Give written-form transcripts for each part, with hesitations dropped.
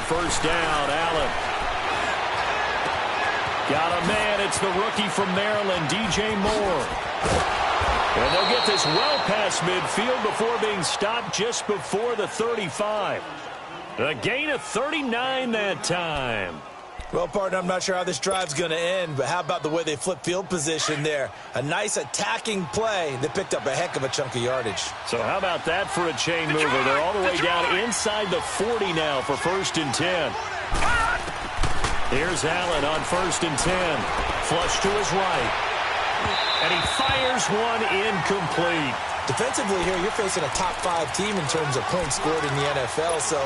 first down. Allen. Got a man. It's the rookie from Maryland, DJ Moore. And they'll get this well past midfield before being stopped just before the 35. A gain of 39 that time. Well, partner, I'm not sure how this drive's going to end, but how about the way they flip field position there? A nice attacking play that picked up a heck of a chunk of yardage. So how about that for a chain mover? They're all the way down inside the 40 now for 1st and 10. Here's Allen on 1st and 10. Flush to his right. And he fires one incomplete. Defensively here, you're facing a top 5 team in terms of points scored in the NFL. So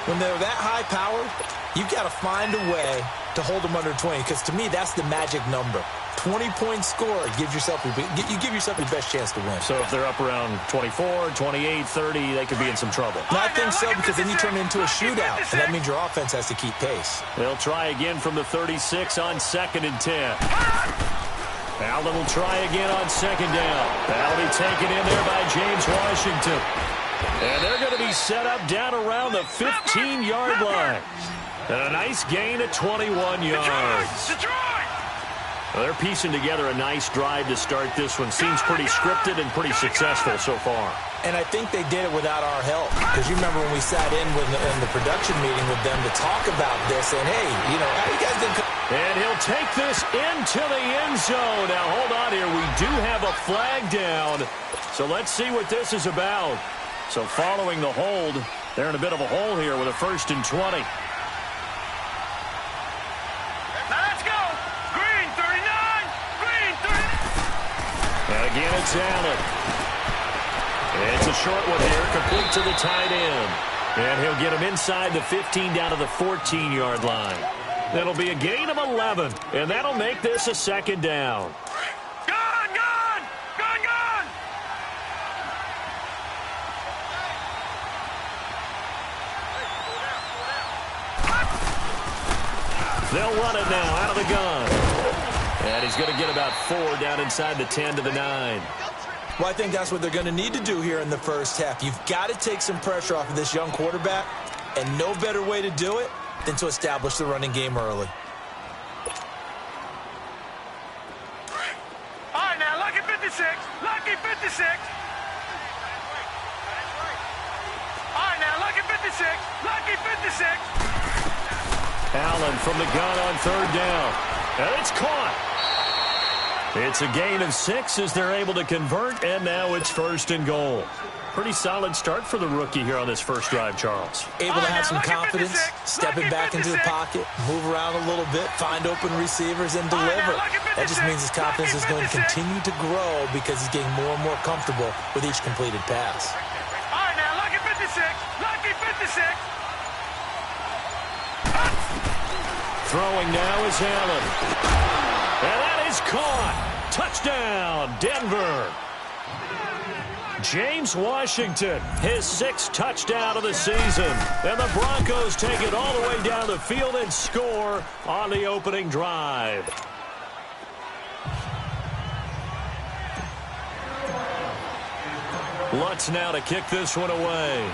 when they're that high powered, you've got to find a way to hold them under 20. Because to me, that's the magic number. 20-point score gives yourself you give yourself your best chance to win. So if they're up around 24, 28, 30, they could be in some trouble. No, I think so, because then you turn it into a shootout, and that means your offense has to keep pace. They'll try again from the 36 on 2nd and 10. Allen will try again on 2nd down. That'll be taken in there by James Washington. And they're going to be set up down around the 15-yard line. And a nice gain of 21 yards. Well, they're piecing together a nice drive to start this one. Seems pretty scripted and pretty successful so far. And I think they did it without our help. Because you remember when we sat in the production meeting with them to talk about this, and hey, you know, how you guys did. And he'll take this into the end zone. Now, hold on here. We do have a flag down. So let's see what this is about. So following the hold, they're in a bit of a hole here with a 1st and 20. Again, it's Allen. It's a short one here, complete to the tight end. And he'll get him inside the 15 down to the 14-yard line. That'll be a gain of 11, and that'll make this a 2nd down. Gone! They'll run it now out of the gun. And he's going to get about 4 down inside the 10 to the 9. Well, I think that's what they're going to need to do here in the first half. You've got to take some pressure off of this young quarterback, and no better way to do it than to establish the running game early. All right, now, lucky 56. Lucky 56. All right, now, lucky 56. Lucky 56. Allen from the gun on 3rd down. And it's caught. It's a gain of 6 as they're able to convert, and now it's 1st and goal. Pretty solid start for the rookie here on this first drive, Charles. Able to have some confidence, stepping back into the pocket, move around a little bit, find open receivers, and deliver. That just means his confidence is going to continue to grow because he's getting more and more comfortable with each completed pass. All right, now, lucky 56. Lucky 56. Throwing now is Allen. And that is caught. Touchdown, Denver. James Washington, his 6th touchdown of the season. And the Broncos take it all the way down the field and score on the opening drive. Lutz now to kick this one away.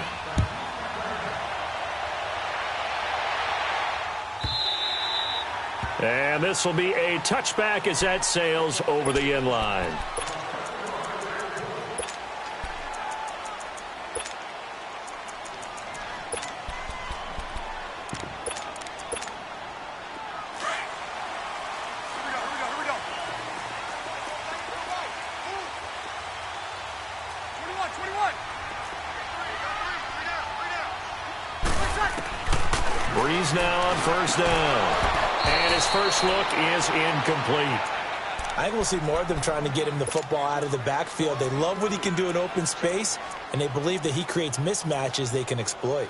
And this will be a touchback as that sails over the end line. Breeze now on 1st down. And his first look is incomplete. I think we'll see more of them trying to get him the football out of the backfield. They love what he can do in open space, and they believe that he creates mismatches they can exploit.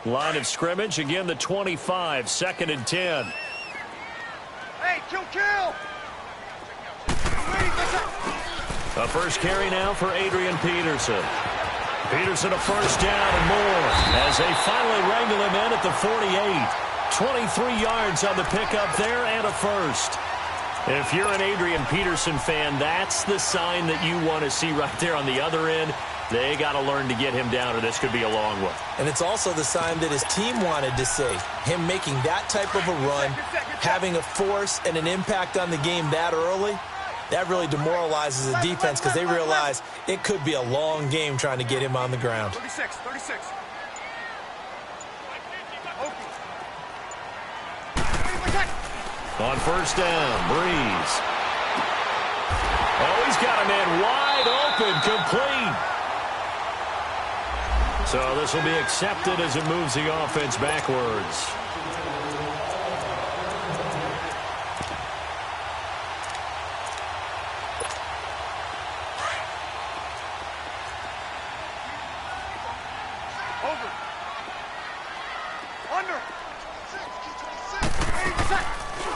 Line of scrimmage, again the 25, 2nd and 10. Hey, kill! A first carry now for Adrian Peterson. Peterson a first down and more as they finally wrangle him in at the 48. 23 yards on the pickup there and a first. If you're an Adrian Peterson fan, that's the sign that you want to see right there on the other end. They got to learn to get him down, or this could be a long one. And it's also the sign that his team wanted to see. Him making that type of a run, having a force and an impact on the game that early, that really demoralizes the defense because they realize it could be a long game trying to get him on the ground. 36. On first down, Breeze. Oh, he's got a man wide open, complete. So this will be accepted as it moves the offense backwards.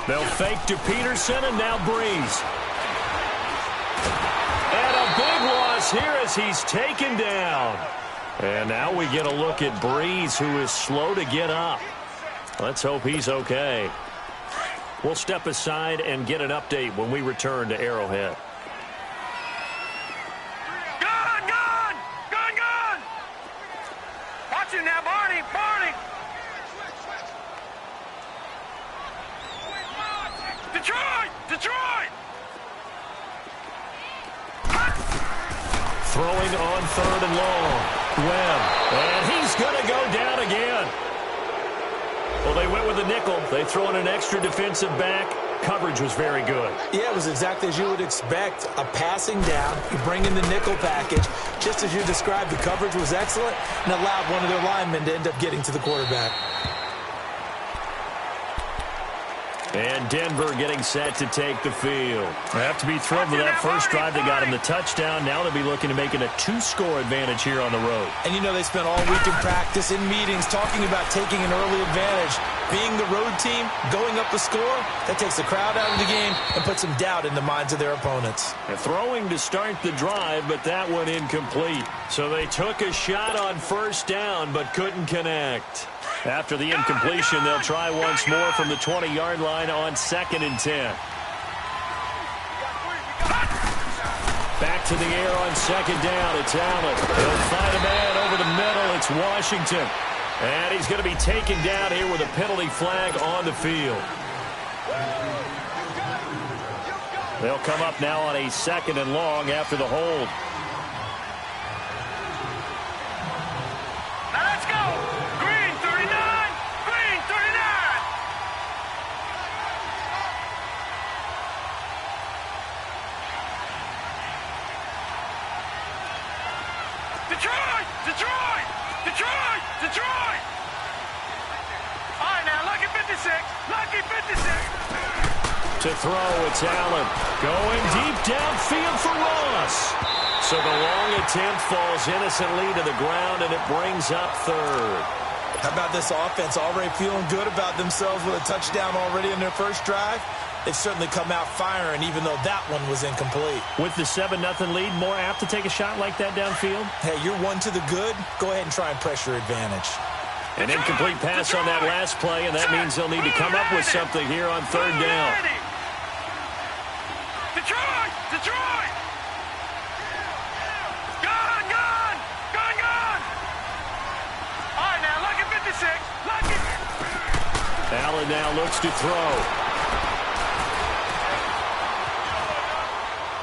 They'll fake to Peterson, and now Breeze. And a big loss here as he's taken down. And now we get a look at Breeze, who is slow to get up. Let's hope he's okay. We'll step aside and get an update when we return to Arrowhead. Gun! Watch it now, Barney! Detroit! Throwing on third and long. Webb. And he's going to go down again. Well, they went with a nickel. They throw in an extra defensive back. Coverage was very good. Yeah, it was exactly as you would expect. A passing down. You bring in the nickel package. Just as you described, the coverage was excellent and allowed one of their linemen to end up getting to the quarterback. And Denver getting set to take the field. They have to be thrilled with that first drive. They got him the touchdown. Now they'll be looking to make it a 2-score advantage here on the road. And you know they spent all week in practice, in meetings, talking about taking an early advantage. Being the road team, going up a score, that takes the crowd out of the game and puts some doubt in the minds of their opponents. And throwing to start the drive, but that one incomplete. So they took a shot on first down, but couldn't connect. After the incompletion, they'll try once more from the 20-yard line on 2nd and 10. Back to the air on 2nd down. It's Allen. He'll find a man over the middle. It's Washington. And he's going to be taken down here with a penalty flag on the field. They'll come up now on a 2nd and long after the hold. Now let's go! Green 39! Green 39! Detroit! All right, now, lucky 56. Lucky 56. To throw, it's Allen. Going deep downfield for Ross. So the long attempt falls innocently to the ground, and it brings up third. How about this offense already feeling good about themselves with a touchdown already in their first drive? They've certainly come out firing, even though that one was incomplete. With the 7-0 lead, more apt to take a shot like that downfield? Hey, you're one to the good. Go ahead and try and pressure advantage. An incomplete pass on that last play, and that means they'll need to come up with something here on third down. Detroit! Gun! All right, now, lucky 56. Lucky. Allen now looks to throw.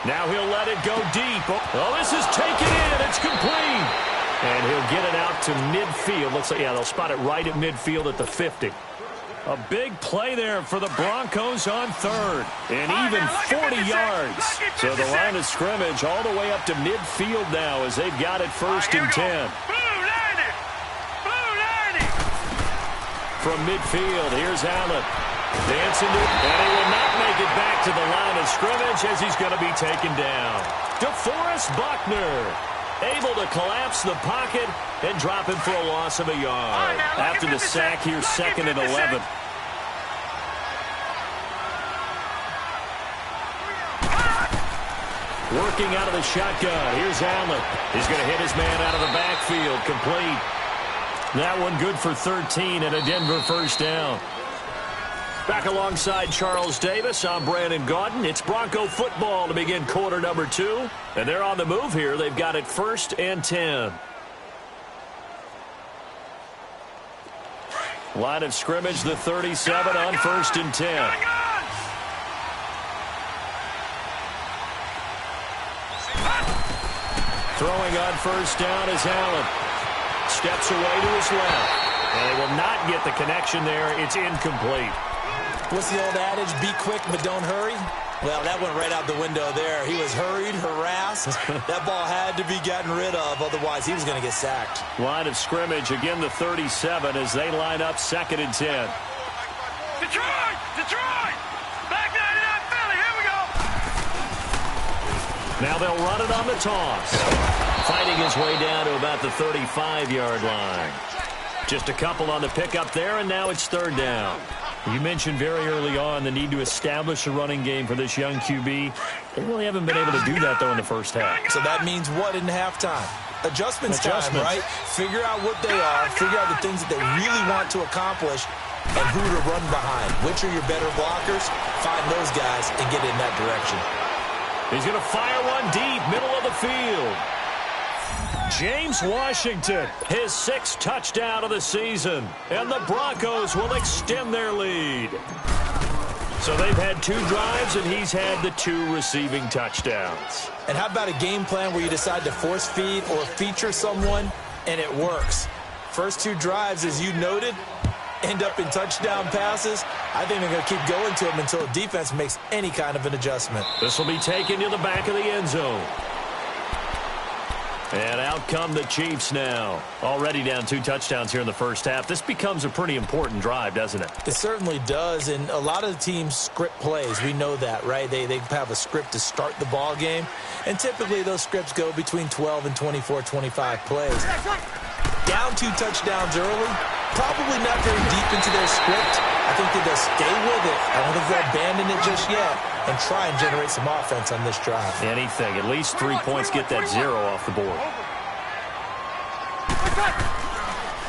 Now he'll let it go deep. Oh, this is taken in. It's complete. And he'll get it out to midfield. Looks like, yeah, they'll spot it right at midfield at the 50. A big play there for the Broncos on third. And even 40 yards. So the line of scrimmage all the way up to midfield now as they've got it 1st and 10. Blue 90. From midfield, here's Allen. Dancing to it, and he will not make it back to the line of scrimmage as he's going to be taken down. DeForest Buckner able to collapse the pocket and drop him for a loss of a yard. After the sack here, 2nd and 11. Working out of the shotgun. Here's Allen. He's going to hit his man out of the backfield. Complete. That one good for 13 and a Denver first down. Back alongside Charles Davis, I'm Brandon Gaudin. It's Bronco football to begin quarter number 2. And they're on the move here. They've got it 1st and 10. Line of scrimmage, the 37 on 1st and 10. Throwing on 1st down is Allen. Steps away to his left. And they will not get the connection there. It's incomplete. What's the old adage? Be quick, but don't hurry. Well, that went right out the window there. He was hurried, harassed. That ball had to be gotten rid of. Otherwise, he was going to get sacked. Line of scrimmage, again the 37 as they line up 2nd and 10. Detroit! Detroit! Back 99 Philly. Here we go. Now they'll run it on the toss. Fighting his way down to about the 35-yard line. Just a couple on the pickup there, and now it's 3rd down. You mentioned very early on the need to establish a running game for this young QB. They really haven't been able to do that, though, in the first half. So that means what in halftime? Adjustments time, right? Figure out what they are, figure out the things that they really want to accomplish, and who to run behind. Which are your better blockers? Find those guys and get in that direction. He's going to fire one deep, middle of the field. James Washington, his 6th touchdown of the season. And the Broncos will extend their lead. So they've had 2 drives, and he's had the 2 receiving touchdowns. And how about a game plan where you decide to force feed or feature someone, and it works? First 2 drives, as you noted, end up in touchdown passes. I think they're going to keep going to them until the defense makes any kind of an adjustment. This will be taken to the back of the end zone. And out come the Chiefs now. Already down 2 touchdowns here in the first half. This becomes a pretty important drive, doesn't it? It certainly does, and a lot of the teams script plays. We know that, right? They have a script to start the ball game, and typically those scripts go between 12 and 24, 25 plays. Down 2 touchdowns early, probably not very deep into their script. I think that they'll stay with it. I don't think they'll abandon it just yet and try and generate some offense on this drive. Anything. At least 3 points, get that 0 off the board.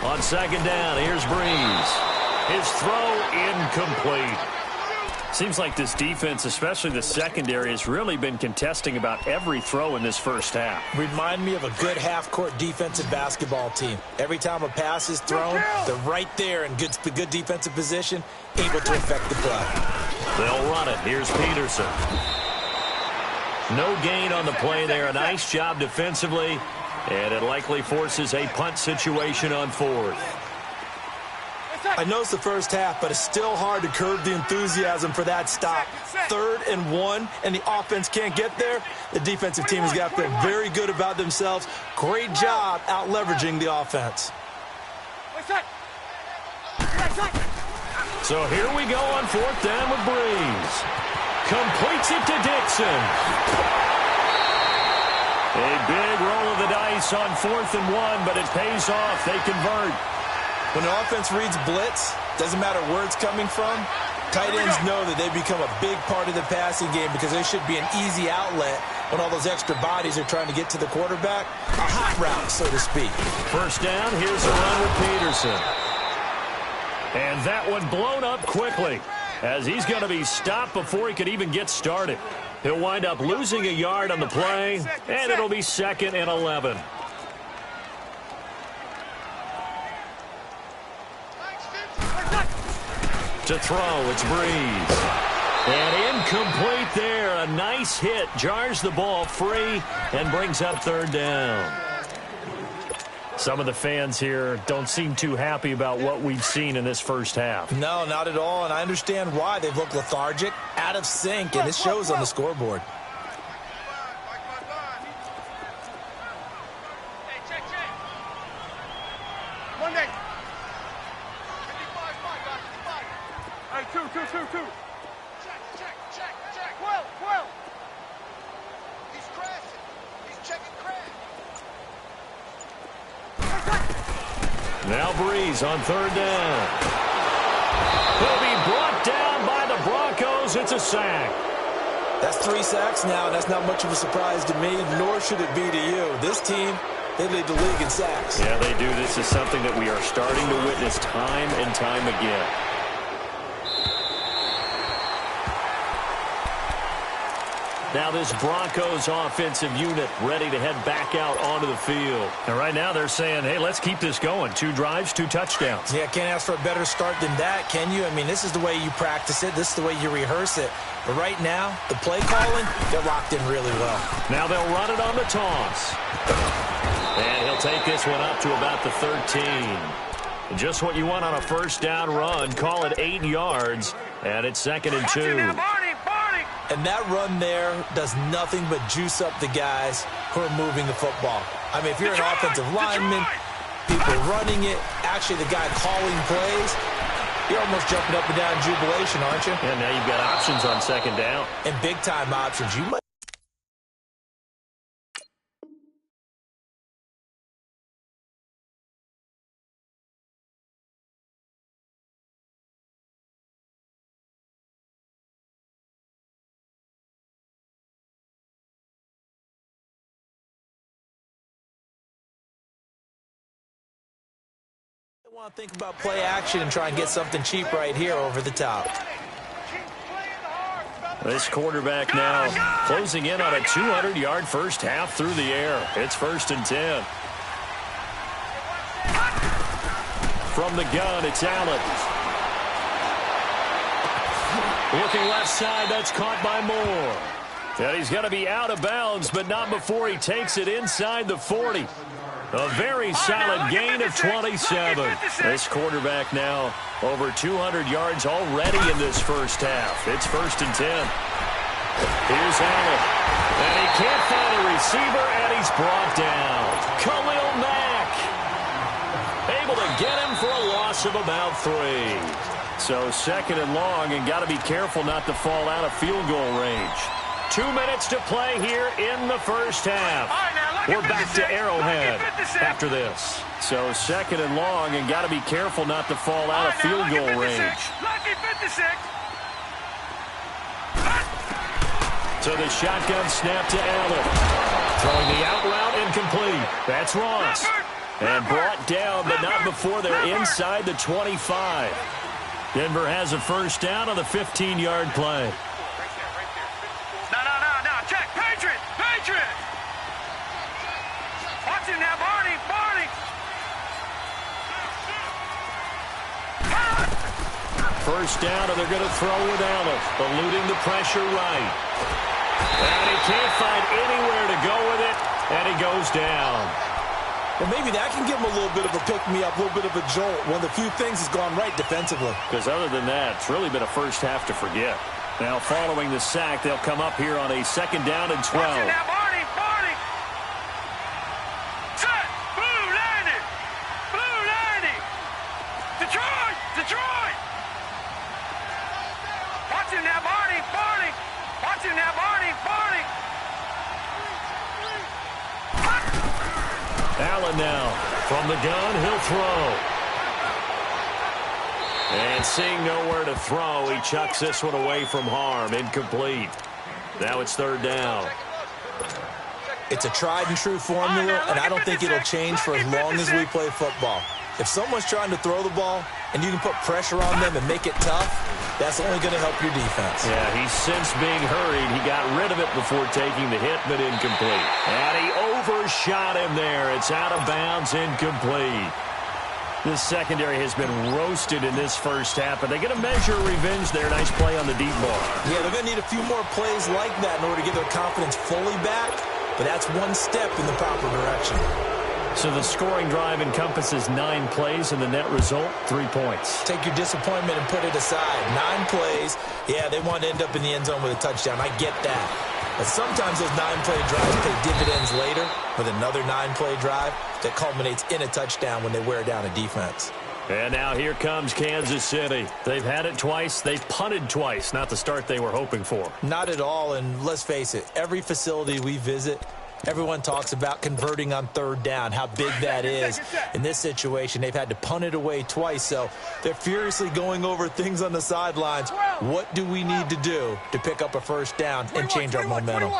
On 2nd down, here's Breeze. His throw incomplete. Seems like this defense, especially the secondary, has really been contesting about every throw in this first half. Remind me of a good half-court defensive basketball team. Every time a pass is thrown, they're right there in good defensive position, able to affect the play. They'll run it. Here's Peterson. No gain on the play there. A nice job defensively, and it likely forces a punt situation on 4th. I know it's the first half, but it's still hard to curb the enthusiasm for that stop. 3rd and 1, and the offense can't get there. The defensive team has got to feel very good about themselves. Great job out-leveraging the offense. So here we go on 4th down with Breeze. Completes it to Dixon. A big roll of the dice on 4th and 1, but it pays off. They convert. When an offense reads blitz, doesn't matter where it's coming from, tight ends know that they become a big part of the passing game because they should be an easy outlet when all those extra bodies are trying to get to the quarterback. A hot route, so to speak. 1st down, here's a run with Peterson. And that one blown up quickly as he's going to be stopped before he could even get started. He'll wind up losing a yard on the play, and it'll be 2nd and 11. To throw, it's Breeze. And incomplete there. A nice hit. Jars the ball free and brings up 3rd down. Some of the fans here don't seem too happy about what we've seen in this first half. No, not at all, and I understand why. They've looked lethargic, out of sync, and it shows on the scoreboard. Two. Check. Well. He's crashing. He's checking crash. Now Breeze on 3rd down. He'll be brought down by the Broncos. It's a sack. That's 3 sacks now, and that's not much of a surprise to me, nor should it be to you. This team, they lead the league in sacks. Yeah, they do. This is something that we are starting to witness time and time again. Now this Broncos offensive unit ready to head back out onto the field. And right now they're saying, hey, let's keep this going. 2 drives, 2 touchdowns. Yeah, can't ask for a better start than that, can you? I mean, this is the way you practice it. This is the way you rehearse it. But right now, the play calling, they're locked in really well. Now they'll run it on the toss. And he'll take this one up to about the 13. Just what you want on a first down run. Call it 8 yards. And it's 2nd and 2. And that run there does nothing but juice up the guys who are moving the football. I mean, if you're an offensive lineman, people running it, actually the guy calling plays, you're almost jumping up and down in jubilation, aren't you? And now you've got options on 2nd down. And big-time options. You might. I want to think about play action and try and get something cheap right here over the top. This quarterback now closing in on a 200-yard first half through the air. It's 1st and 10. From the gun, it's Allen. Looking left side, that's caught by Moore. And he's going to be out of bounds, but not before he takes it inside the 40. A very solid gain of 27. This quarterback now over 200 yards already in this first half. It's 1st and 10. Here's Allen. And he can't find a receiver, and he's brought down. Khalil Mack able to get him for a loss of about 3. So 2nd and long, and got to be careful not to fall out of field goal range. 2 minutes to play here in the first half. We're back to Arrowhead after this. So 2nd and long, and got to be careful not to fall out of field goal range. So the shotgun snap to Allen. Throwing the out route incomplete. That's Ross. And brought down, but not before they're inside the 25. Denver has a first down on the 15-yard play. No, check. Patriot. Watch him now, Barney. First down, and they're going to throw with Allen, eluding the pressure right. And he can't find anywhere to go with it, and he goes down. Well, maybe that can give him a little bit of a pick-me-up, a little bit of a jolt. One of the few things has gone right defensively. Because other than that, it's really been a first half to forget. Now, following the sack, they'll come up here on a 2nd down and 12. Watch it now, Barney. Set. Blue landing. Detroit. Watch him now, Barney. Watch him now, Barney. Allen now from the gun, he'll throw. And seeing nowhere to throw, he chucks this one away from harm. Incomplete. Now it's 3rd down. It's a tried-and-true formula, and I don't think it'll change for as long as we play football. If someone's trying to throw the ball and you can put pressure on them and make it tough, that's only going to help your defense. Yeah, he's since being hurried. He got rid of it before taking the hit, but incomplete. And he overshot him there. It's out of bounds, incomplete. This secondary has been roasted in this first half, but they're going to measure revenge there. Nice play on the deep ball. Yeah, they're going to need a few more plays like that in order to get their confidence fully back, but that's one step in the proper direction. So the scoring drive encompasses 9 plays, and the net result, 3 points. Take your disappointment and put it aside. 9 plays. Yeah, they want to end up in the end zone with a touchdown. I get that. But sometimes those 9-play drives pay dividends later with another 9-play drive that culminates in a touchdown when they wear down a defense. And now here comes Kansas City. They've had it twice. They've punted twice. Not the start they were hoping for. Not at all, and let's face it, every facility we visit, everyone talks about converting on 3rd down, how big that is. In this situation, they've had to punt it away twice, so they're furiously going over things on the sidelines. What do we need to do to pick up a first down and change our momentum?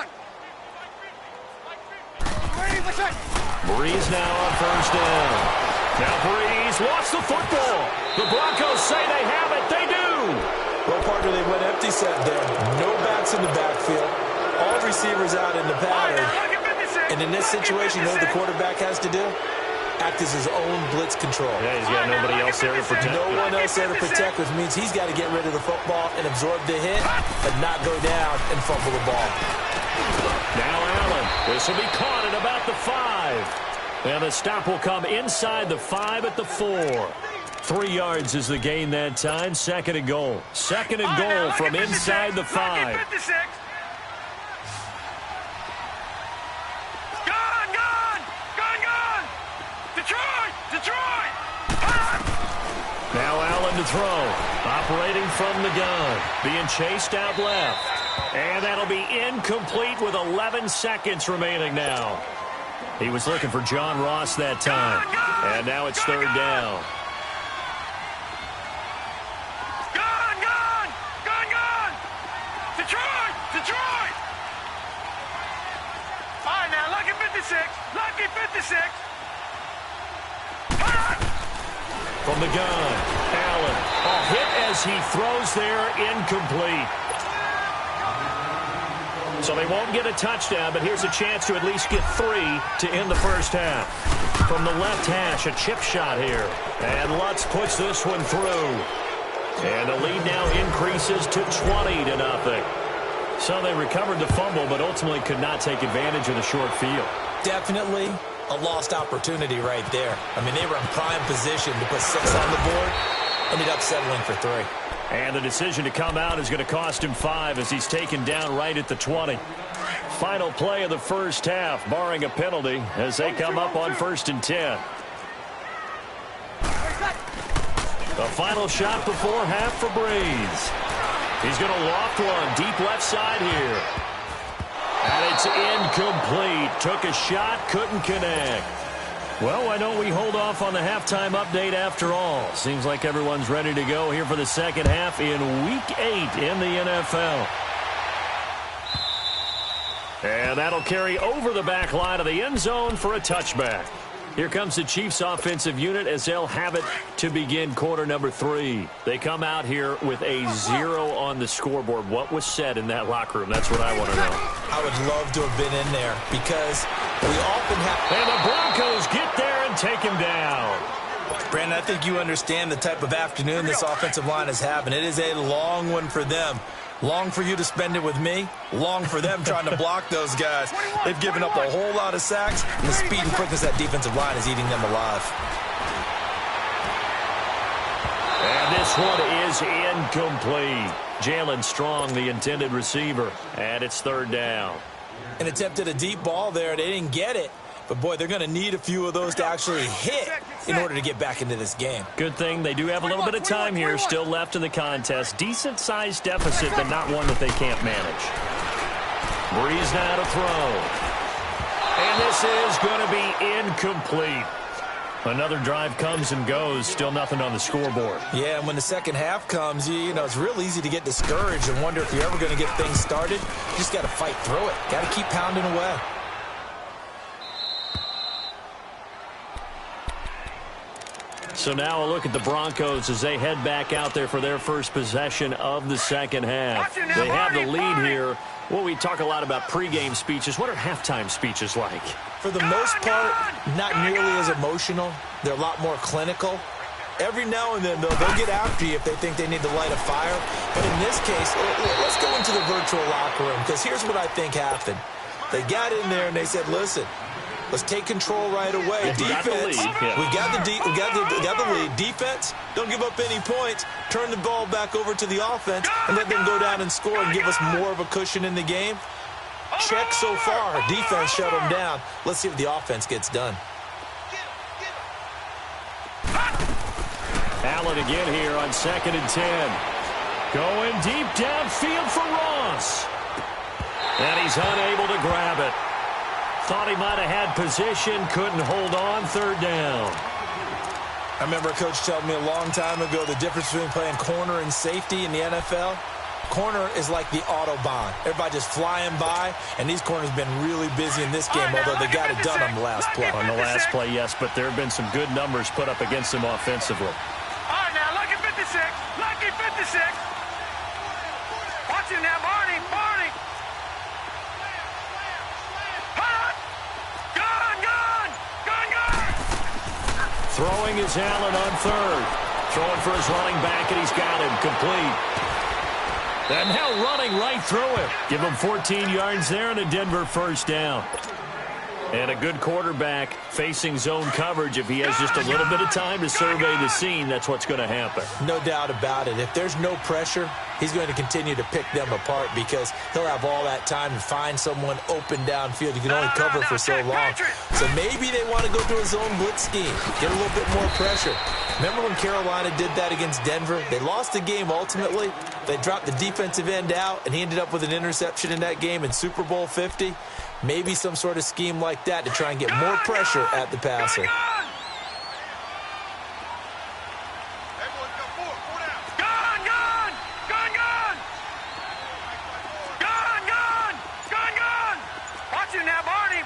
Breeze now on 1st down. Now Breeze lost the football. The Broncos say they have it. They do. Well, partner, they went empty set there. No backs in the backfield. all receivers out in the pattern. Look at 56. And in this situation, you know what the quarterback has to do? Act as his own blitz control. Yeah, he's got nobody else there to protect. No one else there to protect, which means he's got to get rid of the football and absorb the hit, but not go down and fumble the ball. Now Allen. This will be caught at about the 5. And the stop will come inside the 5 at the 4. 3 yards is the gain that time. Second and goal. Second and goal from inside the 5. Detroit! Now Allen to throw. Operating from the gun. Being chased out left. And that'll be incomplete with 11 seconds remaining now. He was looking for John Ross that time. And now it's third down. Gone! Detroit! All right, now, lucky 56. From the gun, Allen. A hit as he throws there, incomplete. So they won't get a touchdown, but here's a chance to at least get 3 to end the first half. From the left hash, a chip shot here. And Lutz puts this one through. And the lead now increases to 20-0. So they recovered the fumble, but ultimately could not take advantage of the short field. Definitely a lost opportunity right there. I mean, they were in prime position to put 6 on the board. Ended up settling for 3. And the decision to come out is going to cost him 5 as he's taken down right at the 20. Final play of the first half, barring a penalty, as they come up on 1st and 10. The final shot before half for Breeze. He's going to loft one deep left side here. And it's incomplete. Took a shot, couldn't connect. Well, why don't we hold off on the halftime update after all? Seems like everyone's ready to go here for the second half in Week 8 in the NFL. And that'll carry over the back line of the end zone for a touchback. Here comes the Chiefs offensive unit as they'll have it to begin quarter number 3. They come out here with a 0 on the scoreboard. What was said in that locker room? That's what I want to know. I would love to have been in there because we often have... And the Broncos get there and take him down. Brandon, I think you understand the type of afternoon this offensive line is having. It is a long one for them. Long for you to spend it with me. Long for them trying to block those guys. They've given up a whole lot of sacks, and the speed and quickness of that defensive line is eating them alive. And this one is incomplete. Jalen Strong, the intended receiver, and it's third down. And attempted a deep ball there. They didn't get it. But, boy, they're going to need a few of those to actually hit in order to get back into this game. Good thing they do have a little bit of time here still left in the contest. Decent-sized deficit, but not one that they can't manage. Breeze now to throw. And this is going to be incomplete. Another drive comes and goes. Still nothing on the scoreboard. Yeah, and when the second half comes, you know, it's real easy to get discouraged and wonder if you're ever going to get things started. You just got to fight through it. Got to keep pounding away. So now a look at the Broncos as they head back out there for their first possession of the second half. They have the lead here. Well, we talk a lot about pregame speeches. What are halftime speeches like? For the most part, not nearly as emotional. They're a lot more clinical. Every now and then, though, they'll get after you if they think they need to light a fire. But in this case, let's go into the virtual locker room, because here's what I think happened. They got in there and they said, listen, let's take control right away. Defense, we got the lead. Defense, don't give up any points. Turn the ball back over to the offense and let them go down and score and give us more of a cushion in the game. Check so far. Defense shut them down. Let's see if the offense gets done. Allen again here on 2nd and 10. Going deep downfield for Ross. And he's unable to grab it. Thought he might have had position, couldn't hold on, third down. I remember a coach telling me a long time ago the difference between playing corner and safety in the NFL. Corner is like the Autobahn. Everybody just flying by, and these corners have been really busy in this game, although they got it done on the last play. On the last play, yes, but there have been some good numbers put up against them offensively. All right, now, lucky 56. Lucky 56. Watch it now, Barney. Throwing is Allen on third. Throwing for his running back, and he's got him complete. And now running right through him. Give him 14 yards there and a Denver first down. And a good quarterback facing zone coverage. If he has just a little bit of time to survey the scene, that's what's going to happen. No doubt about it. If there's no pressure, he's going to continue to pick them apart because he'll have all that time to find someone open downfield. You can only cover for so long. So maybe they want to go to a zone blitz scheme, get a little bit more pressure. Remember when Carolina did that against Denver? They lost the game ultimately. They dropped the defensive end out, and he ended up with an interception in that game in Super Bowl 50. Maybe some sort of scheme like that to try and get more pressure at the passer. Watch it now, Barney.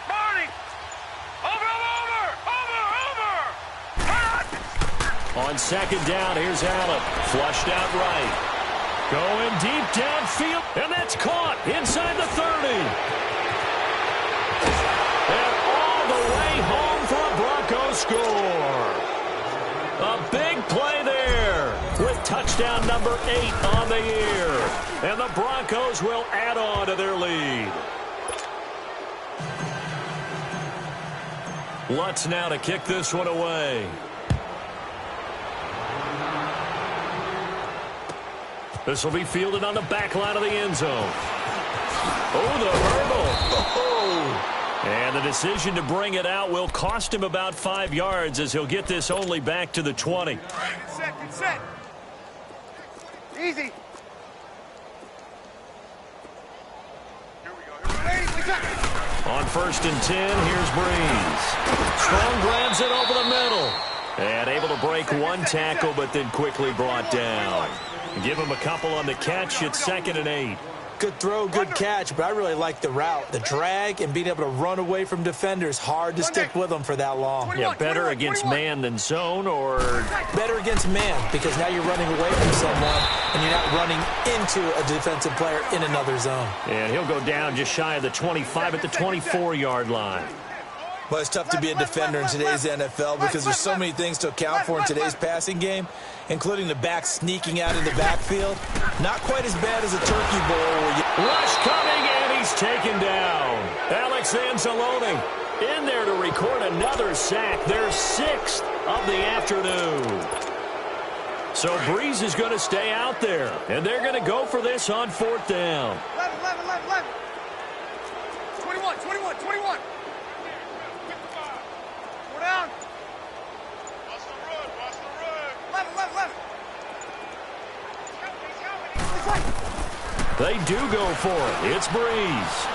Over. On second down, here's Allen. Flushed out right. Going deep downfield, and that's caught inside the 30. And all the way home for a Broncos score. A big play there with touchdown number 8 on the year. And the Broncos will add on to their lead. Lutz now to kick this one away. This will be fielded on the back line of the end zone. Oh, the hurdle. Oh. And the decision to bring it out will cost him about 5 yards as he'll get this only back to the 20. Get set. Easy. Here we go. On 1st and 10, here's Breeze. Strong grabs it over the middle. And able to break one tackle, but then quickly brought down. Give him a couple on the catch. It's 2nd and 8. Good throw, good catch, but I really like the route. The drag and being able to run away from defenders, hard to stick with them for that long. Yeah, better against man than zone, or better against man because now you're running away from someone and you're not running into a defensive player in another zone. And he'll go down just shy of the 25 at the 24-yard line. But it's tough to be a defender in today's NFL because there's so many things to account for in today's passing game, including the back sneaking out in the backfield. Not quite as bad as a turkey bowl. Rush coming, and he's taken down. Alex Anzalone in there to record another sack. Their 6th of the afternoon. So Breeze is going to stay out there, and they're going to go for this on 4th down. 11. 21. Down. Watch the run. 11. They do go for it. It's Breeze.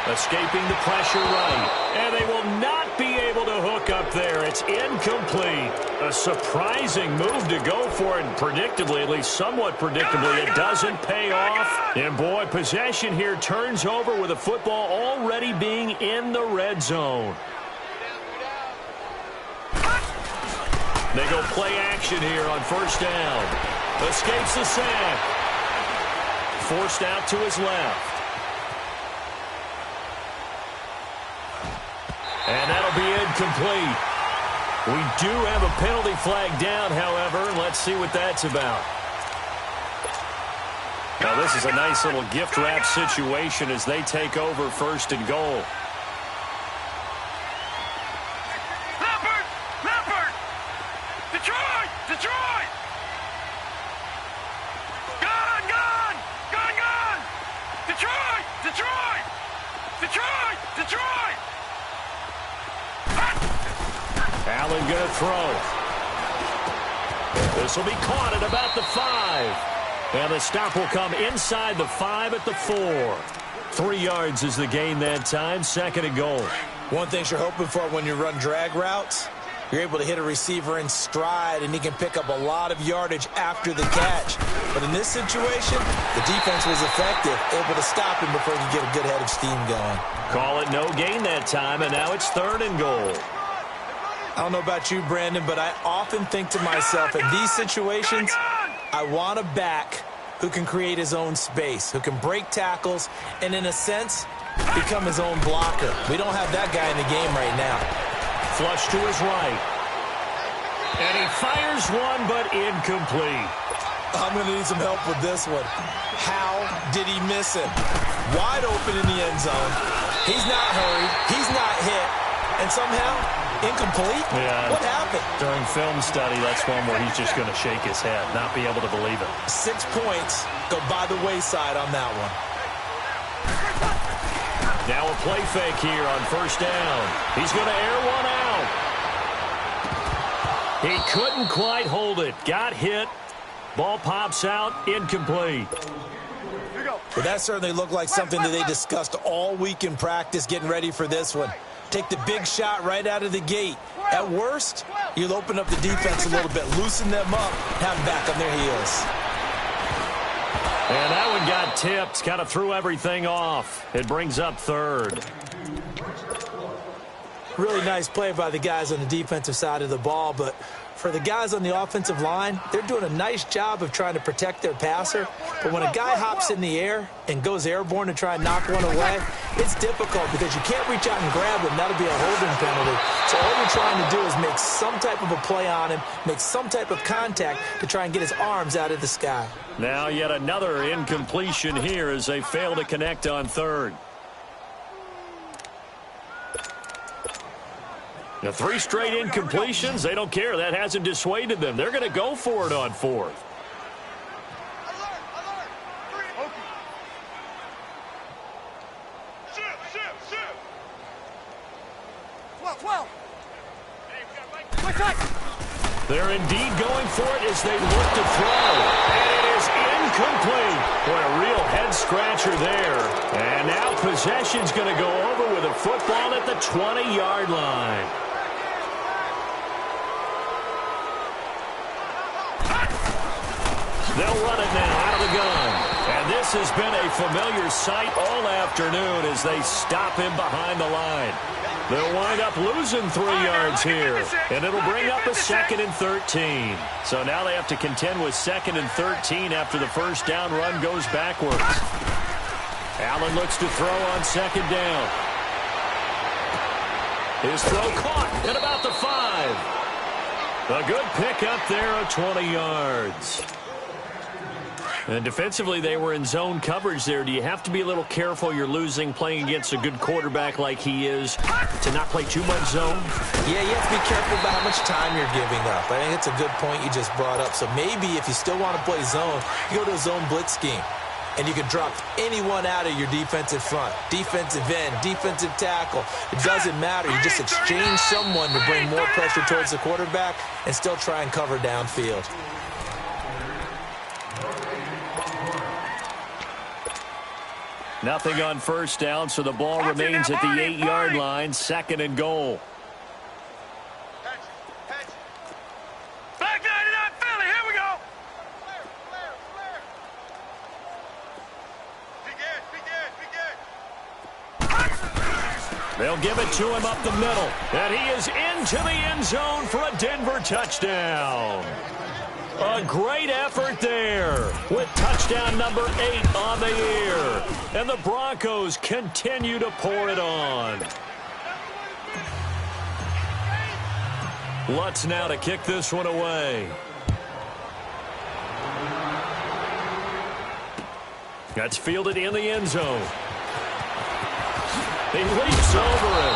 Escaping the pressure right. And they will not be able to hook up there. It's incomplete. A surprising move to go for it. And predictably, at least somewhat predictably, it doesn't pay off. And boy, possession here turns over with the football already being in the red zone. They go play action here on 1st down. Escapes the sack. Forced out to his left. And that'll be incomplete. We do have a penalty flag down, however. Let's see what that's about. Now, this is a nice little gift wrap situation as they take over 1st and goal. Detroit! Gone! Detroit! Allen going to throw. This will be caught at about the 5. And the stop will come inside the 5 at the 4. 3 yards is the gain that time. 2nd and goal. One thing you're hoping for when you run drag routes, you're able to hit a receiver in stride, and he can pick up a lot of yardage after the catch. But in this situation, the defense was effective, able to stop him before he could get a good head of steam going. Call it no gain that time, and now it's 3rd and goal. I don't know about you, Brandon, but I often think to myself, in these situations, I want a back who can create his own space, who can break tackles, and in a sense, become his own blocker. We don't have that guy in the game right now. Flush to his right. And he fires one, but incomplete. I'm going to need some help with this one. How did he miss it? Wide open in the end zone. He's not hurried. He's not hit. And somehow, incomplete? Yeah. What happened? During film study, that's one where he's just going to shake his head, not be able to believe it. 6 points go by the wayside on that one. Now a play fake here on first down. He's going to air one out. He couldn't quite hold it. Got hit. Ball pops out. Incomplete. Well, that certainly looked like something that they discussed all week in practice getting ready for this one. Take the big shot right out of the gate. At worst, you'll open up the defense a little bit, loosen them up, have them back on their heels. And that one got tipped. Kind of threw everything off. It brings up third. Really nice play by the guys on the defensive side of the ball, but for the guys on the offensive line, they're doing a nice job of trying to protect their passer. But when a guy hops in the air and goes airborne to try and knock one away, it's difficult because you can't reach out and grab him. That'll be a holding penalty. So all you're trying to do is make some type of a play on him, make some type of contact to try and get his arms out of the sky. Now yet another incompletion here as they fail to connect on third. Now 3 straight incompletions. They don't care. That hasn't dissuaded them. They're going to go for it on fourth. They're indeed going for it as they look to throw. And it is incomplete. Boy, a real head-scratcher there. And now possession's going to go over with a football at the 20-yard line. They'll run it now out of the gun. And this has been a familiar sight all afternoon as they stop him behind the line. They'll wind up losing 3 yards here. And it'll bring up a 2nd and 13. So now they have to contend with 2nd and 13 after the first down run goes backwards. Allen looks to throw on 2nd down. His throw caught at about the 5. A good pickup there at 20 yards. And defensively, they were in zone coverage there. Do you have to be a little careful? You're losing playing against a good quarterback like he is to not play too much zone? Yeah, you have to be careful about how much time you're giving up. I think it's a good point you just brought up. So maybe if you still want to play zone, you go to a zone blitz scheme. And you can drop anyone out of your defensive front. Defensive end, defensive tackle. It doesn't matter. You just exchange someone to bring more pressure towards the quarterback and still try and cover downfield. Nothing on first down, so the ball remains at the 8-yard line, 2nd and goal. Back 99 Philly, here we go. They'll give it to him up the middle, and he is into the end zone for a Denver touchdown. A great effort there with touchdown number 8 on the year. And the Broncos continue to pour it on. Lutz now to kick this one away. That's fielded in the end zone. He leaps over him.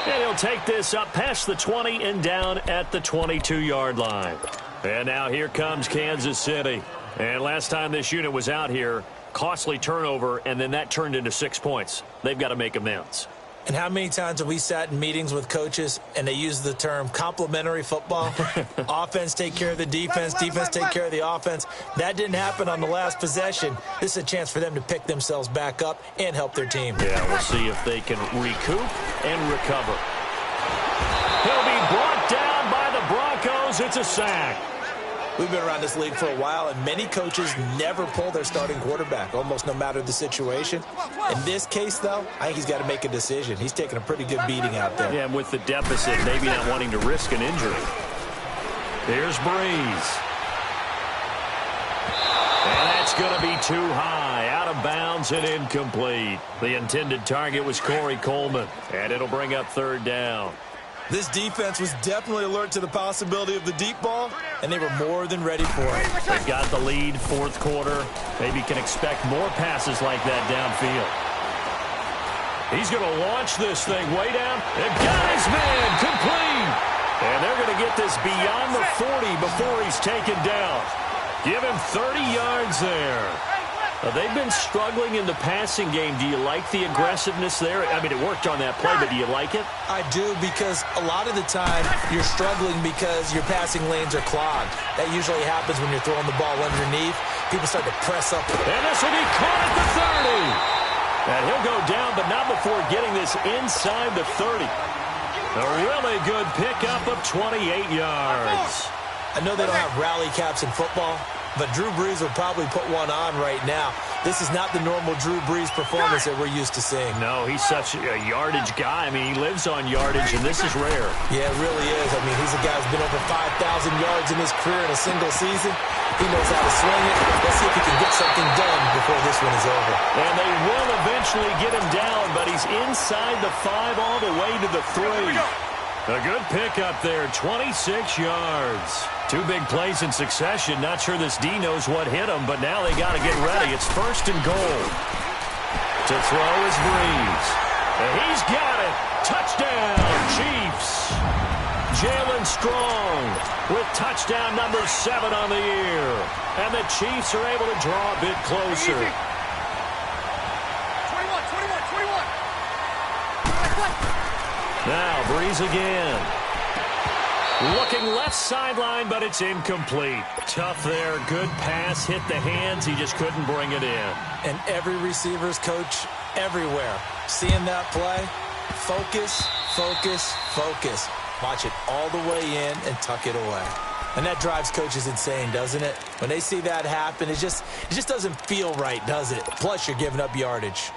And he'll take this up past the 20 and down at the 22-yard line. And now here comes Kansas City. And last time this unit was out here, costly turnover, and then that turned into 6 points. They've got to make amends. And how many times have we sat in meetings with coaches and they use the term complementary football? Offense take care of the defense, defense take care of the offense. That didn't happen on the last possession. This is a chance for them to pick themselves back up and help their team. Yeah, we'll see if they can recoup and recover. He'll be brought down by the Broncos. It's a sack. We've been around this league for a while, and many coaches never pull their starting quarterback, almost no matter the situation. In this case, though, I think he's got to make a decision. He's taking a pretty good beating out there. Yeah, and with the deficit, maybe not wanting to risk an injury. Here's Breeze. And that's going to be too high, out of bounds and incomplete. The intended target was Corey Coleman, and it'll bring up 3rd down. This defense was definitely alert to the possibility of the deep ball, and they were more than ready for it. They've got the lead, fourth quarter. Maybe can expect more passes like that downfield. He's going to launch this thing way down. And got his man complete. And they're going to get this beyond the 40 before he's taken down. Give him 30 yards there. They've been struggling in the passing game. Do you like the aggressiveness there? I mean, it worked on that play, but do you like it? I do, because a lot of the time you're struggling because your passing lanes are clogged. That usually happens when you're throwing the ball underneath. People start to press up. And this will be caught at the 30. And he'll go down, but not before getting this inside the 30. A really good pickup of 28 yards. I know they don't have rally caps in football, but Drew Brees will probably put one on right now. This is not the normal Drew Brees performance that we're used to seeing. No, he's such a yardage guy. I mean, he lives on yardage, and this is rare. Yeah, it really is. I mean, he's a guy who's been over 5,000 yards in his career in a single season. He knows how to swing it. Let's see if he can get something done before this one is over. And they will eventually get him down, but he's inside the 5 all the way to the 3. A good pickup there, 26 yards. 2 big plays in succession. Not sure this D knows what hit him, but now they got to get ready. It's 1st and goal. To throw is Brees. And he's got it. Touchdown, Chiefs. Jalen Strong with touchdown number 7 on the year. And the Chiefs are able to draw a bit closer. 21. Now Brees again. Looking left sideline, but it's incomplete. Tough there. Good pass. Hit the hands. He just couldn't bring it in. And every receiver's coach everywhere, seeing that play, focus, focus, focus. Watch it all the way in and tuck it away. And that drives coaches insane, doesn't it? When they see that happen, it just doesn't feel right, does it? Plus, you're giving up yardage.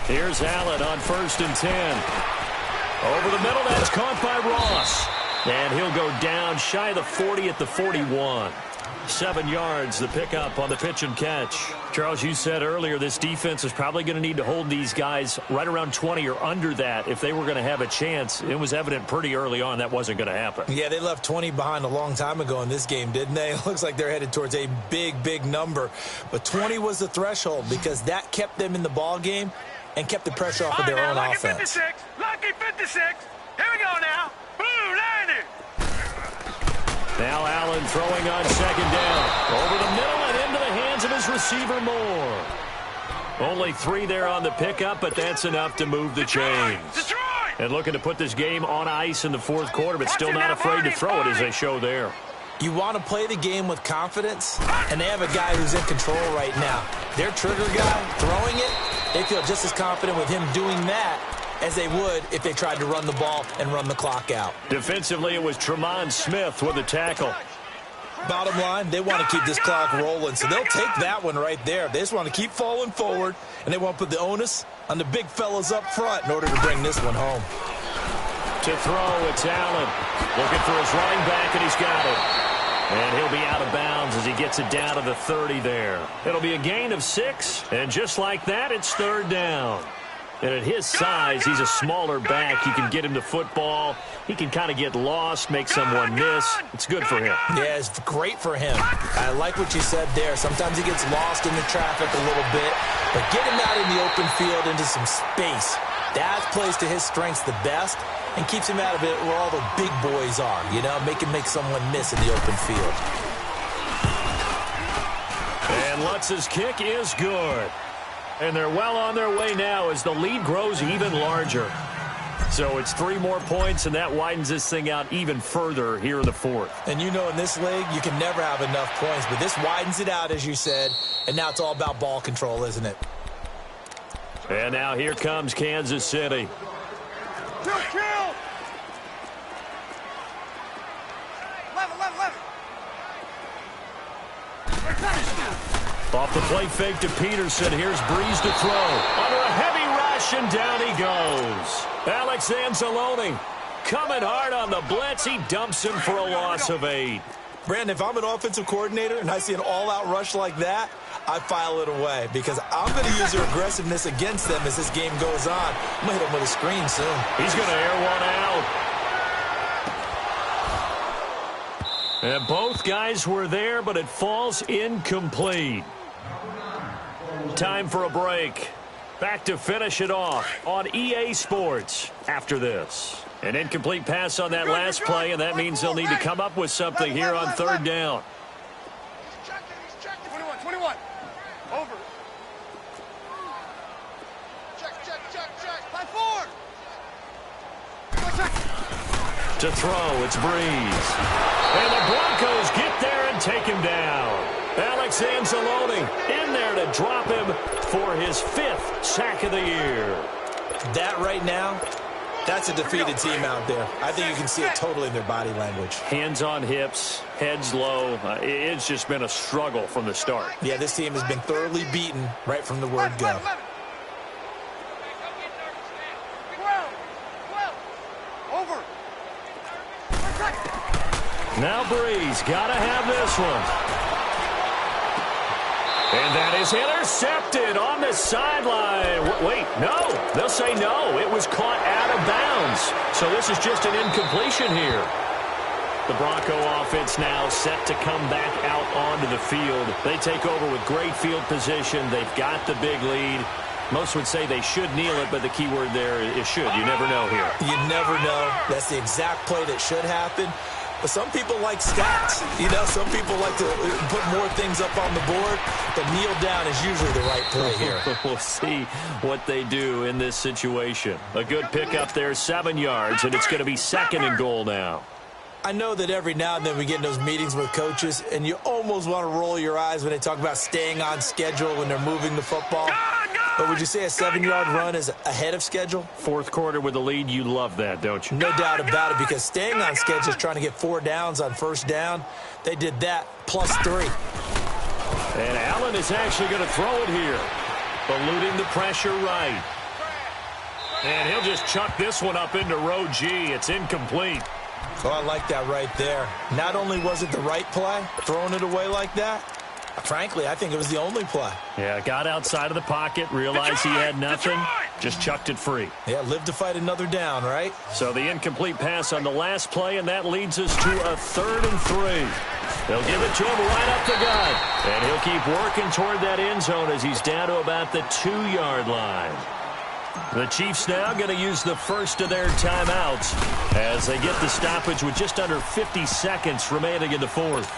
Here's Allen on 1st and 10. Over the middle, that's caught by Ross. And he'll go down shy of the 40 at the 41. 7 yards, the pickup on the pitch and catch. Charles, you said earlier this defense is probably going to need to hold these guys right around 20 or under that if they were going to have a chance. It was evident pretty early on that wasn't going to happen. Yeah, they left 20 behind a long time ago in this game, didn't they? It looks like they're headed towards a big, big number. But 20 was the threshold because that kept them in the ball game and kept the pressure off of their own offense. Lucky 56. Here we go now. Boom, landed. Now Allen throwing on 2nd down. Over the middle and into the hands of his receiver Moore. Only 3 there on the pickup, but that's enough to move the chains. And looking to put this game on ice in the 4th quarter, but still not afraid to throw it as they show there. You want to play the game with confidence, and they have a guy who's in control right now. Their trigger guy throwing it, they feel just as confident with him doing that as they would if they tried to run the ball and run the clock out. Defensively, it was Tremont Smith with the tackle. Bottom line, they want to keep this clock rolling, so they'll take that one right there. They just want to keep falling forward, and they want to put the onus on the big fellas up front in order to bring this one home. To throw, it's Allen. Looking for his running back, and he's got it. And he'll be out of bounds as he gets it down to the 30 there. It'll be a gain of 6, and just like that, it's 3rd down. And at his size, he's a smaller back. You can get him to football. He can kind of get lost, make someone miss. It's good for him. Yeah, it's great for him. I like what you said there. Sometimes he gets lost in the traffic a little bit, but get him out in the open field into some space. That plays to his strengths the best and keeps him out of it where all the big boys are, you know, make someone miss in the open field. And Lutz's kick is good. And they're well on their way now as the lead grows even larger. So it's 3 more points, and that widens this thing out even further here in the 4th. And you know in this league, you can never have enough points, but this widens it out, as you said, and now it's all about ball control, isn't it? And now here comes Kansas City. Off the play fake to Peterson. Here's Breeze to throw. Under a heavy rush, and down he goes. Alex Anzalone coming hard on the blitz. He dumps him for a loss of 8. Brandon, if I'm an offensive coordinator and I see an all-out rush like that, I file it away because I'm going to use their aggressiveness against them as this game goes on. I'm going to hit him with a screen soon. He's going to air one out. And both guys were there, but it falls incomplete. Time for a break. Back to finish it off on EA Sports after this. An incomplete pass on that last play, and that means they'll need to come up with something here on third down. He's checking. 21. Over. Check. 5-4. To throw, it's Breeze. And the Broncos get there and take him down. Alex Anzalone in there to drop him for his 5th sack of the year. That right now, that's a defeated team out there. I think you can see it totally in their body language. Hands on hips, heads low. It's just been a struggle from the start. Yeah, this team has been thoroughly beaten right from the word go. 12. Over. Now Breeze, gotta have this one. And that is intercepted on the sideline. Wait, no. They'll say no. It was caught out of bounds. So this is just an incompletion here. The Bronco offense now set to come back out onto the field. They take over with great field position. They've got the big lead. Most would say they should kneel it, but the key word there is should. You never know here. You never know. That's the exact play that should happen. But some people like stats. You know, some people like to put more things up on the board, but kneel down is usually the right play here. We'll see what they do in this situation. A good pickup there, 7 yards, and it's going to be 2nd and goal now. I know that every now and then we get in those meetings with coaches, and you almost want to roll your eyes when they talk about staying on schedule when they're moving the football. But would you say a 7-yard run is ahead of schedule? 4th quarter with the lead, you love that, don't you? No doubt about it, because staying on schedule is trying to get 4 downs on first down. They did that, +3. And Allen is actually going to throw it here. Eluding the pressure right. And he'll just chuck this one up into row G. It's incomplete. Oh, I like that right there. Not only was it the right play, throwing it away like that, frankly, I think it was the only play. Yeah, got outside of the pocket, realized he had nothing, just chucked it free. Yeah, live to fight another down, right? So the incomplete pass on the last play, and that leads us to a 3rd and 3. They'll give it to him right up the gut. And he'll keep working toward that end zone as he's down to about the 2-yard line. The Chiefs now going to use the first of their timeouts as they get the stoppage with just under 50 seconds remaining in the 4th.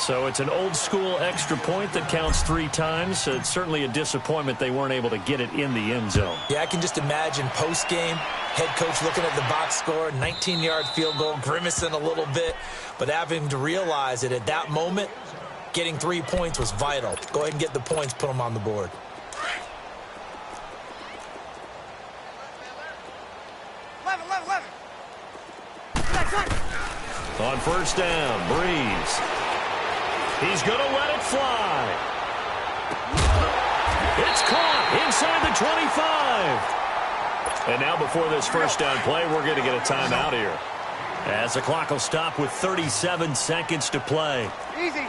So it's an old-school extra point that counts 3 times. So it's certainly a disappointment they weren't able to get it in the end zone. Yeah, I can just imagine post-game, head coach looking at the box score, 19-yard field goal, grimacing a little bit, but having to realize that at that moment, getting 3 points was vital. Go ahead and get the points, put them on the board. On first down, Breeze. He's going to let it fly. It's caught inside the 25. And now before this first down play, we're going to get a timeout here. As the clock will stop with 37 seconds to play. Easy.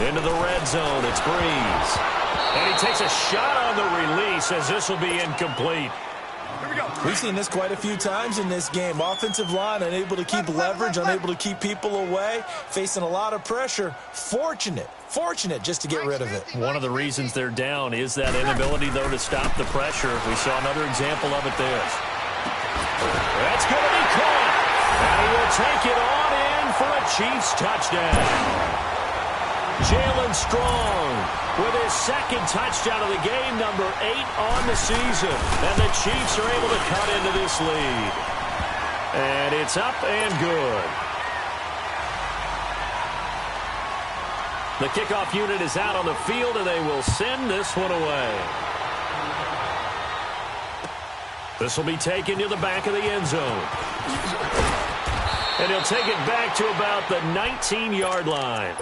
Into the red zone, it's Breeze. And he takes a shot on the release as this will be incomplete. We've seen this quite a few times in this game. Offensive line unable to keep leverage, unable to keep people away, facing a lot of pressure. Fortunate just to get rid of it. One of the reasons they're down is that inability, though, to stop the pressure. We saw another example of it there. That's going to be caught. And he will take it on in for a Chiefs touchdown. Jalen Strong with his 2nd touchdown of the game, number 8 on the season. And the Chiefs are able to cut into this lead. And it's up and good. The kickoff unit is out on the field, and they will send this one away. This will be taken to the back of the end zone. And he'll take it back to about the 19-yard line.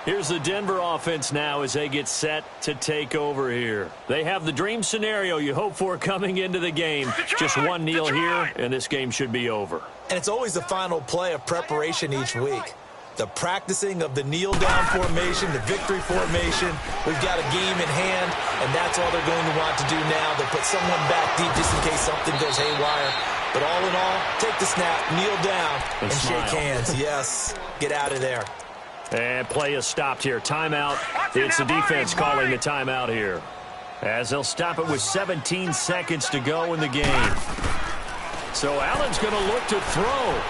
Here's the Denver offense now as they get set to take over here. They have the dream scenario you hope for coming into the game. Just one kneel here, and this game should be over. And it's always the final play of preparation each week. The practicing of the kneel-down formation, the victory formation. We've got a game in hand, and that's all they're going to want to do now. They'll put someone back deep just in case something goes haywire. But all in all, take the snap, kneel down, and shake hands. Yes, get out of there. And play is stopped here. Timeout. It's the defense calling the timeout here, as they'll stop it with 17 seconds to go in the game. So Allen's going to look to throw.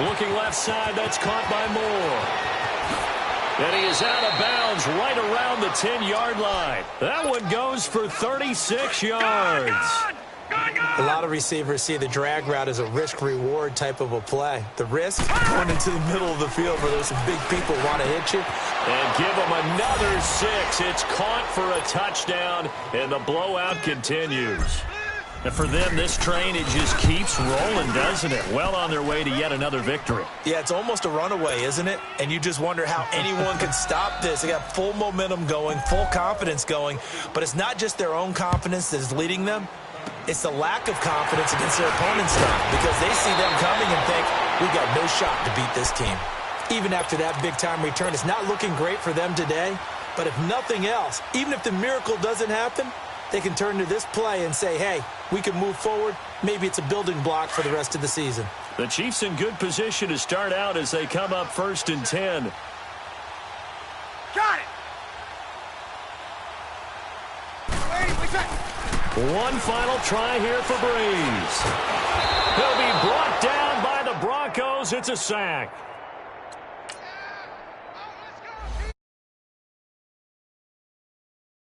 Looking left side, that's caught by Moore. And he is out of bounds right around the 10-yard line. That one goes for 36 yards. A lot of receivers see the drag route as a risk-reward type of a play. The risk, going into the middle of the field where there's some big people want to hit you. And give them another 6. It's caught for a touchdown, and the blowout continues. And for them, this train, it just keeps rolling, doesn't it? Well on their way to yet another victory. Yeah, it's almost a runaway, isn't it? And you just wonder how anyone can stop this. They got full momentum going, full confidence going. But it's not just their own confidence that is leading them. It's the lack of confidence against their opponents now, because they see them coming and think, we've got no shot to beat this team. Even after that big-time return, it's not looking great for them today. But if nothing else, even if the miracle doesn't happen, they can turn to this play and say, hey, we can move forward. Maybe it's a building block for the rest of the season. The Chiefs in good position to start out as they come up 1st and 10. Got it. One final try here for Breeze. He'll be brought down by the Broncos. It's a sack.